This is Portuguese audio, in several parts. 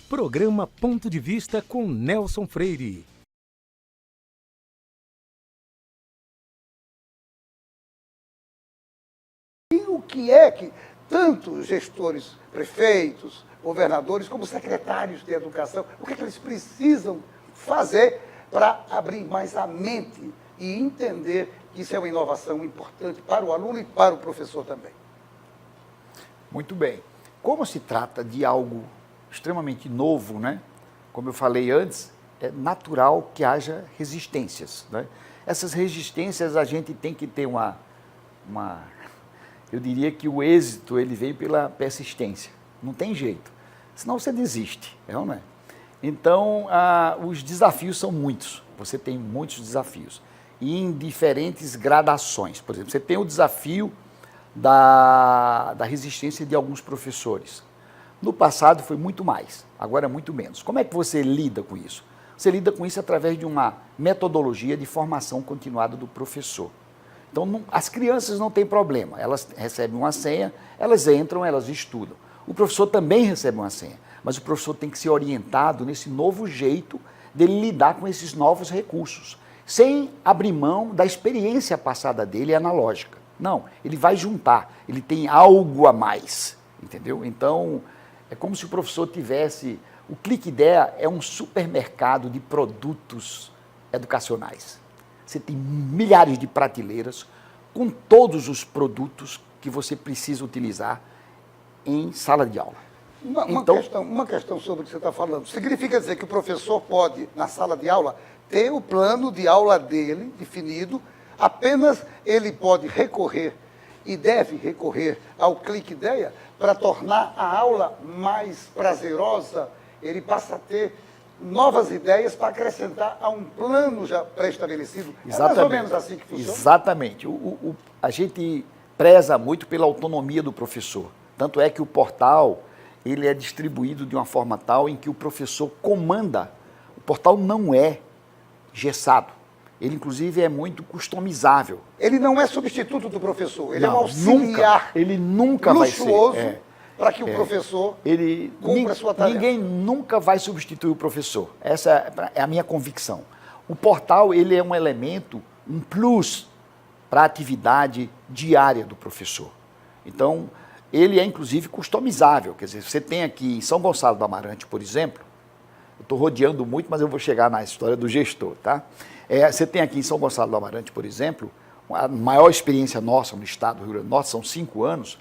Programa Ponto de Vista com Nelson Freire. E o que é que tanto gestores, prefeitos, governadores, como secretários de educação, o que é que eles precisam fazer para abrir mais a mente e entender que isso é uma inovação importante para o aluno e para o professor também? Muito bem. Como se trata de algo extremamente novo, né? Como eu falei antes, é natural que haja resistências, né? Essas resistências a gente tem que ter eu diria que o êxito ele vem pela persistência, não tem jeito, senão você desiste, é ou não é? Então, os desafios são muitos, você tem muitos desafios, e em diferentes gradações. Por exemplo, você tem o desafio da resistência de alguns professores. No passado foi muito mais, agora é muito menos. Como é que você lida com isso? Você lida com isso através de uma metodologia de formação continuada do professor. Então, as crianças não têm problema, elas recebem uma senha, elas entram, elas estudam. O professor também recebe uma senha, mas o professor tem que ser orientado nesse novo jeito dele lidar com esses novos recursos, sem abrir mão da experiência passada dele analógica. Não, ele vai juntar, ele tem algo a mais, entendeu? Então, é como se o professor tivesse... O Clique Ideia é um supermercado de produtos educacionais. Você tem milhares de prateleiras com todos os produtos que você precisa utilizar em sala de aula. Uma questão sobre o que você está falando. Significa dizer que o professor pode, na sala de aula, ter o plano de aula dele definido, apenas ele pode recorrer e deve recorrer ao Clique Ideia para tornar a aula mais prazerosa. Ele passa a ter novas ideias para acrescentar a um plano já pré-estabelecido. Exatamente. É mais ou menos assim que funciona? Exatamente. A gente preza muito pela autonomia do professor. Tanto é que o portal ele é distribuído de uma forma tal em que o professor comanda. O portal não é engessado. Ele, inclusive, é muito customizável. Ele não é substituto do professor, ele não, é um auxiliar ele nunca luxuoso vai ser. Para que o professor cumpra a sua tarefa. Ninguém nunca vai substituir o professor. Essa é a minha convicção. O portal ele é um elemento, um plus para a atividade diária do professor. Então, ele é, inclusive, customizável. Quer dizer, você tem aqui em São Gonçalo do Amarante, por exemplo, eu estou rodeando muito, mas eu vou chegar na história do gestor, tá? Você tem aqui em São Gonçalo do Amarante, por exemplo, a maior experiência nossa no estado do Rio Grande do Norte, são 5 anos,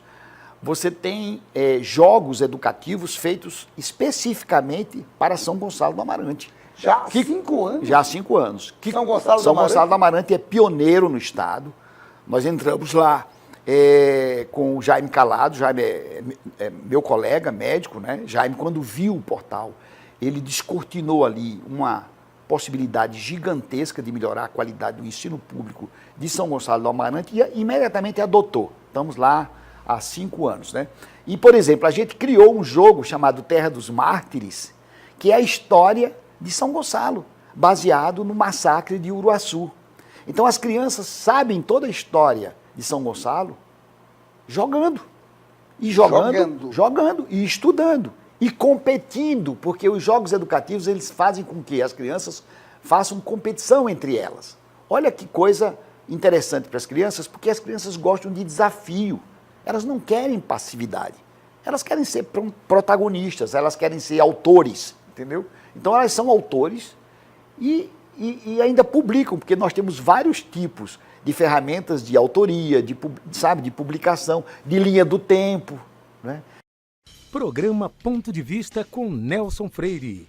você tem jogos educativos feitos especificamente para São Gonçalo do Amarante. Já há 5 anos? Já há 5 anos. São Gonçalo do Amarante é pioneiro no estado. Nós entramos lá com o Jaime Calado, Jaime é meu colega médico, né? Jaime, quando viu o portal, ele descortinou ali uma possibilidade gigantesca de melhorar a qualidade do ensino público de São Gonçalo do Amarante e imediatamente adotou. Estamos lá há 5 anos, né? E, por exemplo, a gente criou um jogo chamado Terra dos Mártires, que é a história de São Gonçalo, baseado no massacre de Uruaçu. Então, as crianças sabem toda a história de São Gonçalo jogando. E jogando e estudando. E competindo, porque os jogos educativos, eles fazem com que as crianças façam competição entre elas. Olha que coisa interessante para as crianças, porque as crianças gostam de desafio. Elas não querem passividade. Elas querem ser protagonistas, elas querem ser autores, entendeu? Então elas são autores e ainda publicam, porque nós temos vários tipos de ferramentas de autoria, de publicação, de linha do tempo, né? Programa Ponto de Vista com Nelson Freire.